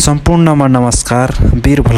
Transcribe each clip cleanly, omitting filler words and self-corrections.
सम्पूर्णमा नमस्कार। वीर भोला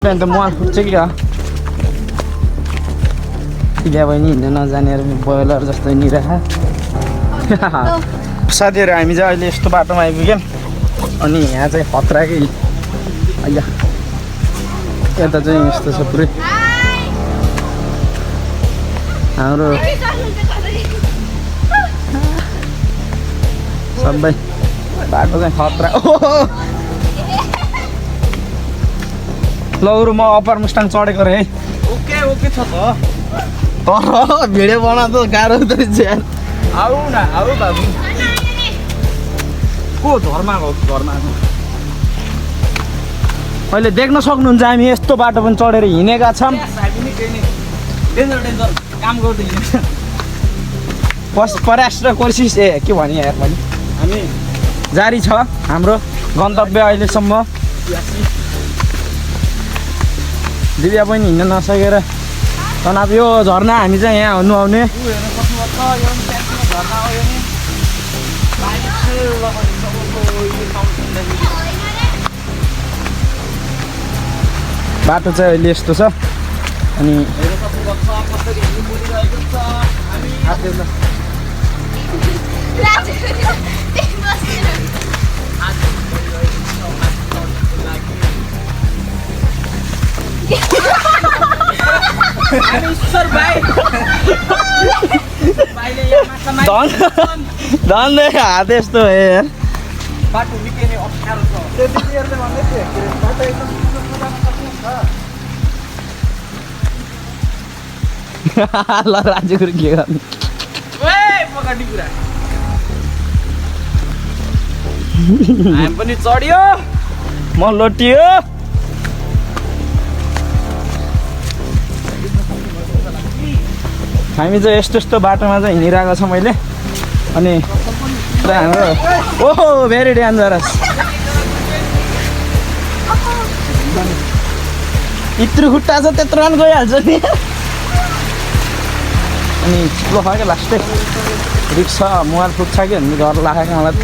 मल फुट्छ कि बिहा बहिनी हिँड्न नजानेर बोइलर जस्तो निराखा साथीहरू हामी चाहिँ अहिले यस्तो बाटोमा आइपुग्यौँ अनि यहाँ चाहिँ खतराकै अಯ್या यता चाहिँ यस्तो छ पुरै हाम्रो सबै बाटो चाहिँ खतरा लौरु म अप्पर मुस्टाङ चढेको रे है ओके ओके छ त तर भिडियो बनाउँदा गाह्रो हुँदो रहेछ यार आऊ न आऊ बाबु को घरमा हो घरमा अहिले देख्न सक्नुहुन्छ हामी यस्तो बाटो पनि चढेर हिँडेका छौँ डेन्जर डेन्जर काम गर्दै प्रयास र कोसिस के भने यार पनि हामी जारी छ हाम्रो गन्तव्य अहिलेसम्म दिव्या पनि हिँड्न नसकेर तनाव यो झर्ना हामी चाहिँ यहाँ नुहाउने बाटो चाहिँ अहिले यस्तो छ अनि सर भाइ भाइले यहाँ माछा धन हात यस्तो हो यार बाटो निक्लिने अप्ठ्यारो छ त्यतिखेरले भन्दै थियो के अरे बाटो एकदम चिसो जान सक्नुहुन्छ ल राजु गुरु के गर्नु ओए पकाटी कुरा हामी पनि चढ्यो म लोटियो हामी चाहिँ यस्तो यस्तो बाटोमा चाहिँ हिँडिरहेको छ मैले अनि पुरा हाम्रो ओहो भेरी डेन्जरस यत्रो खुट्टा छ त्यत्रो पनि गइहाल्छ नि अनि चिप्लो छ क्या लास्टै रिक्स छ मोबाइल फुट्छ कि भन्ने घर लागेको मलाई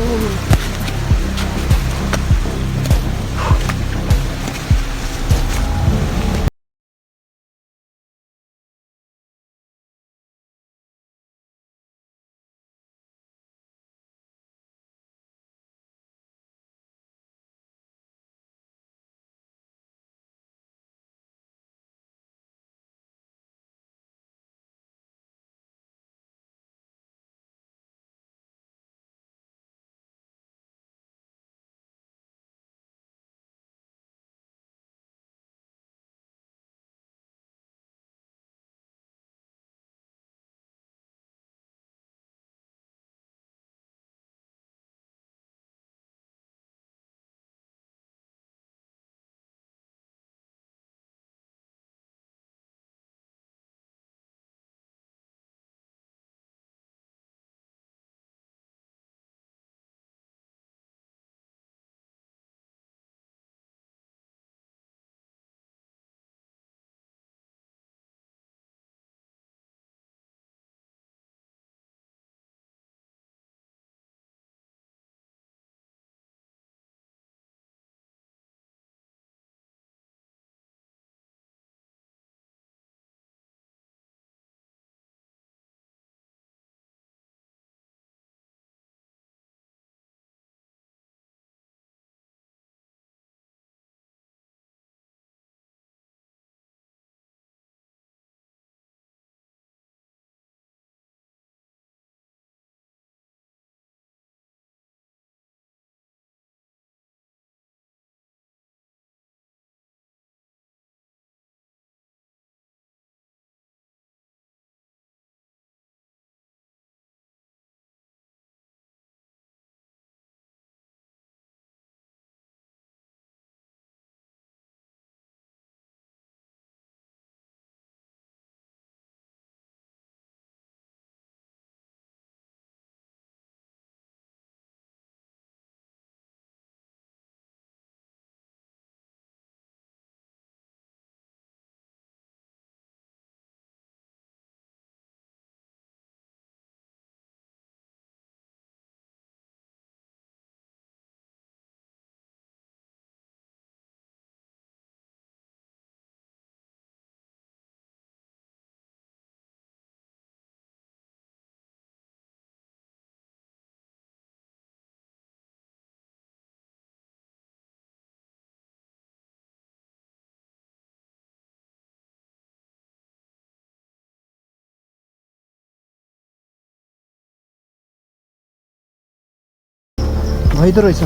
भइदो रहेछ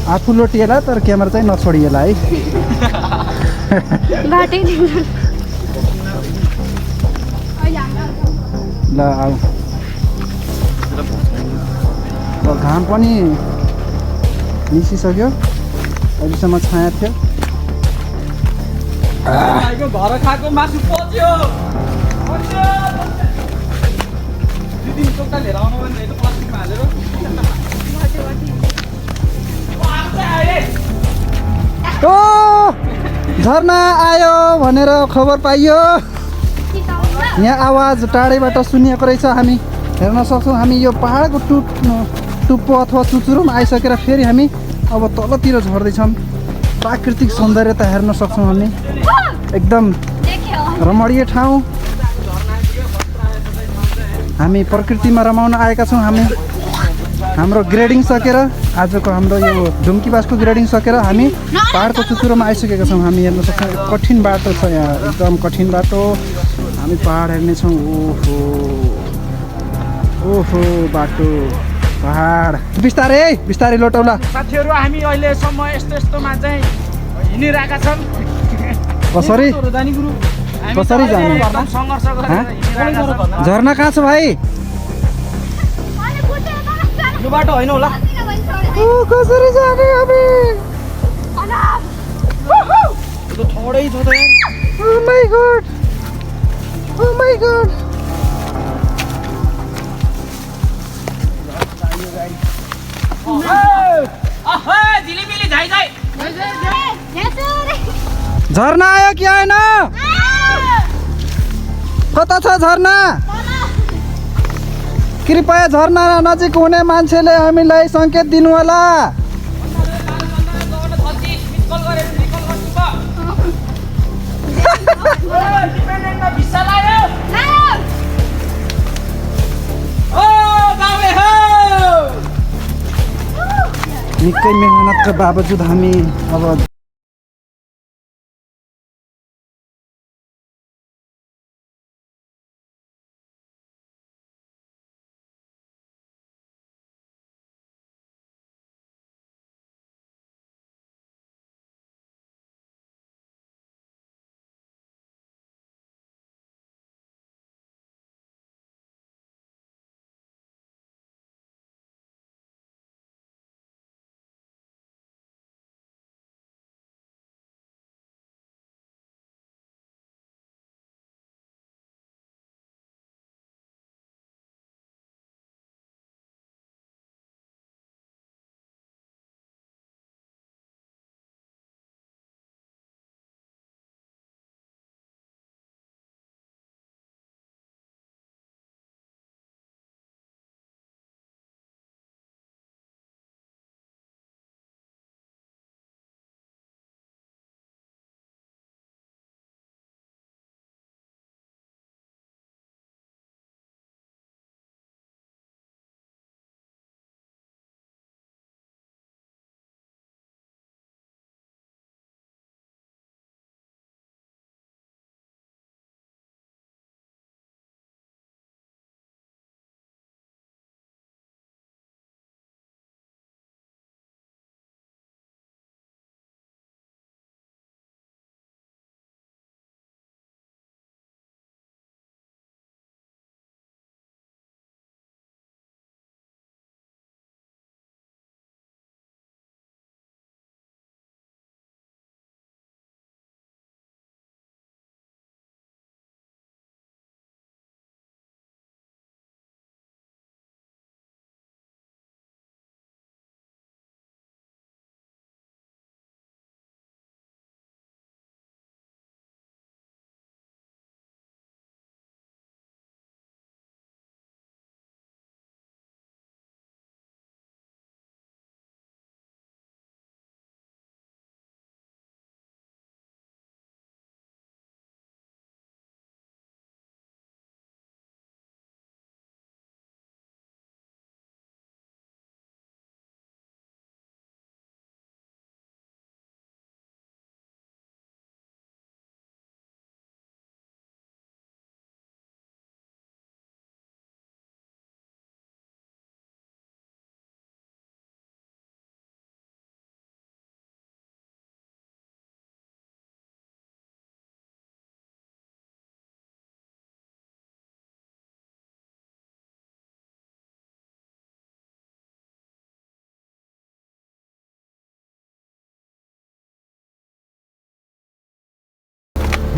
आफू लोटिएला तर क्यामेरा चाहिँ नछोडिएला है ल आऊ घाम पनि निसिसक्यो अहिलेसम्म छाया थियो घर खाएको मासु पच्यो दिन टोक्टा लिएर आउनु भने प्लास्टिकमा हालेर ओ झरना आयो भनेर खबर पाइयो यहाँ आवाज टाढैबाट सुनिएको रहेछ हामी हेर्न सक्छौँ हामी यो पहाडको टुप्पो अथवा चुचुरोमा आइसकेर फेरि हामी अब तलतिर झर्दैछौँ प्राकृतिक सौन्दर्यता हेर्न सक्छौँ हामी एकदम रमणीय ठाउँ हामी प्रकृतिमा रमाउन आएका छौँ हामी हाम्रो ग्रेडिङ सकेर आजको हाम्रो यो डुम्कीबासको ग्रेडिङ सकेर हामी पाहाडको चुचुरोमा आइसकेका छौँ। हामी हेर्न सक्छौँ कठिन बाटो छ यहाँ, एकदम कठिन बाटो। हामी पाहाड हेर्नेछौँ। ओहो ओहो बाटो पाहाड। बिस्तारै बिस्तारै लौटौला साथीहरू। हामी अहिलेसम्म यस्तोमा चाहिँ हिँडिरहेका छन्। कसरी कसरी जाने? सङ्घर्ष गरेर हिँडिरहेका छन्। झरना कहाँ छ भाइ? यो बाटो होइन होला। कसरी जाने हामी? त्यो ठोडै छ त यहाँ। Oh my god! Oh my god! झिलिमिली झाइ झाइ। झरना आयो कि आएन? कता छ झरना? कृपया झरना नजिक हुने मान्छेले हामीलाई सङ्केत दिनु होला। निकै मेहनतका बावजुद हामी अब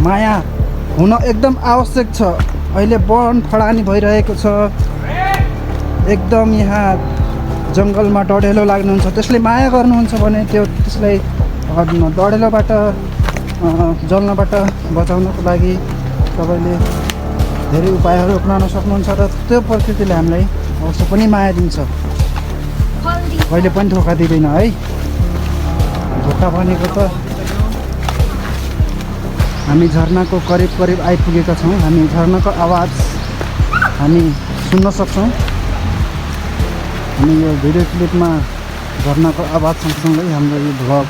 माया हुन एकदम आवश्यक छ। अहिले वन फडानी भइरहेको छ, एकदम यहाँ जङ्गलमा डढेलो लाग्नुहुन्छ, त्यसले माया गर्नुहुन्छ भने त्यसलाई डढेलोबाट जल्नबाट बचाउनको लागि तपाईँले धेरै उपायहरू अपनाउन सक्नुहुन्छ र त्यो प्रकृतिले हामीलाई अवश्य पनि माया दिन्छ, कहिले पनि धोका दिँदैन है। धोका भनेको त हामी झरनाको करिब करिब आइपुगेका छौँ। हामी झरनाको आवाज हामी सुन्न सक्छौँ। अनि यो भिडियो क्लिपमा झरनाको आवाज सँगसँगै हाम्रो यो भ्लग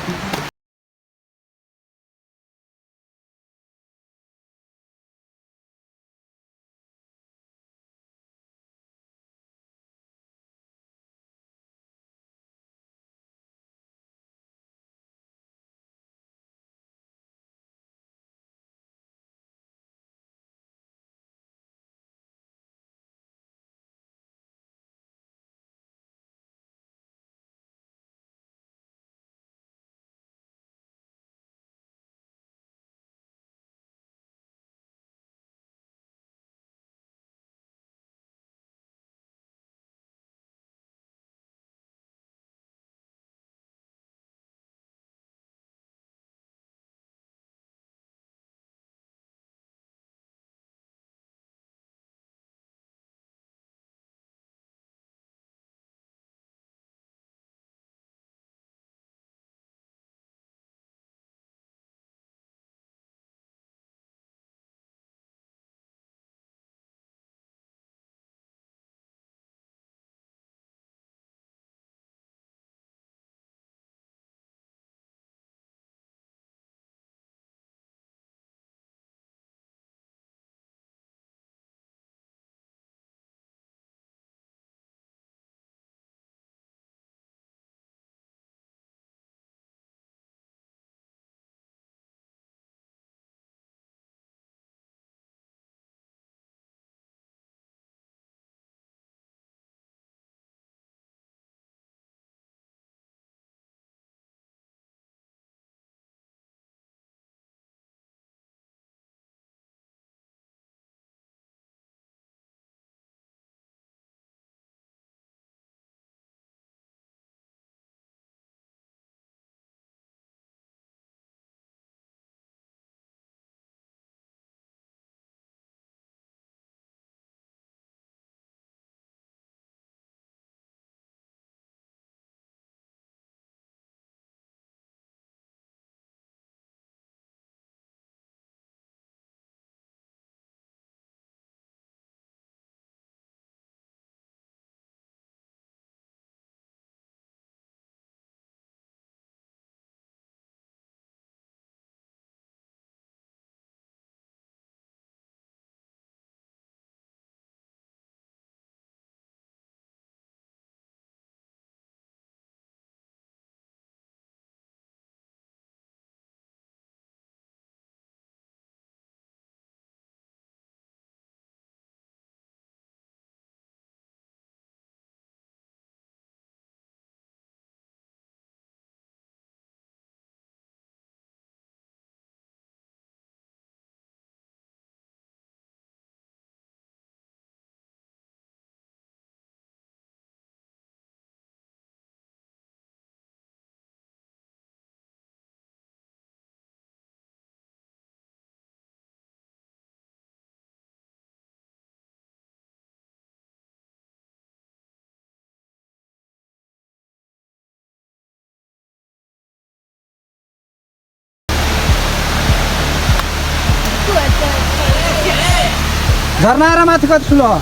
झरना आएर माथि कति ठुलो हो?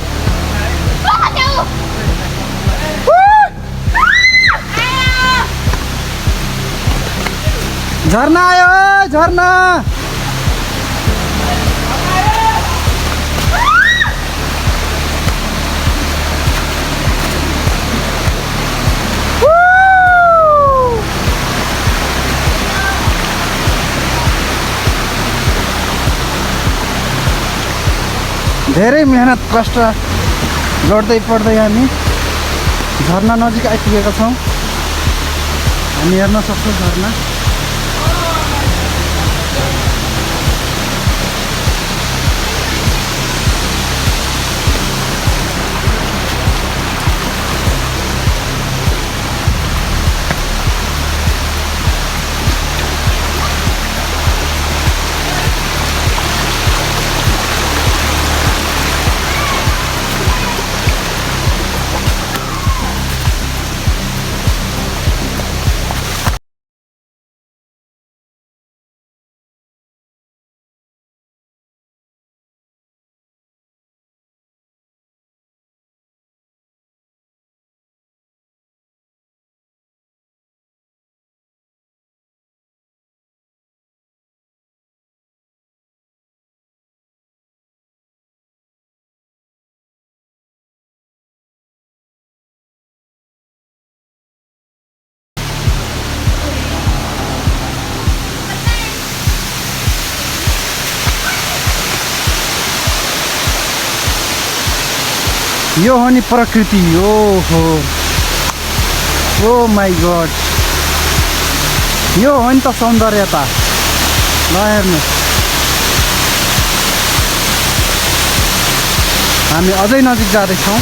झरना आयो झरना धेरै मेहनत कष्ट गर्दै पर्दै हामी झरना नजिक आइपुगेका छौँ। हामी हेर्न सक्छौँ झरना। यो हो नि प्रकृति हो ओ माई गॉड यो हो नि त सौन्दर्यता ल हेर्नु हामी अझै नजिक जाँदैछौँ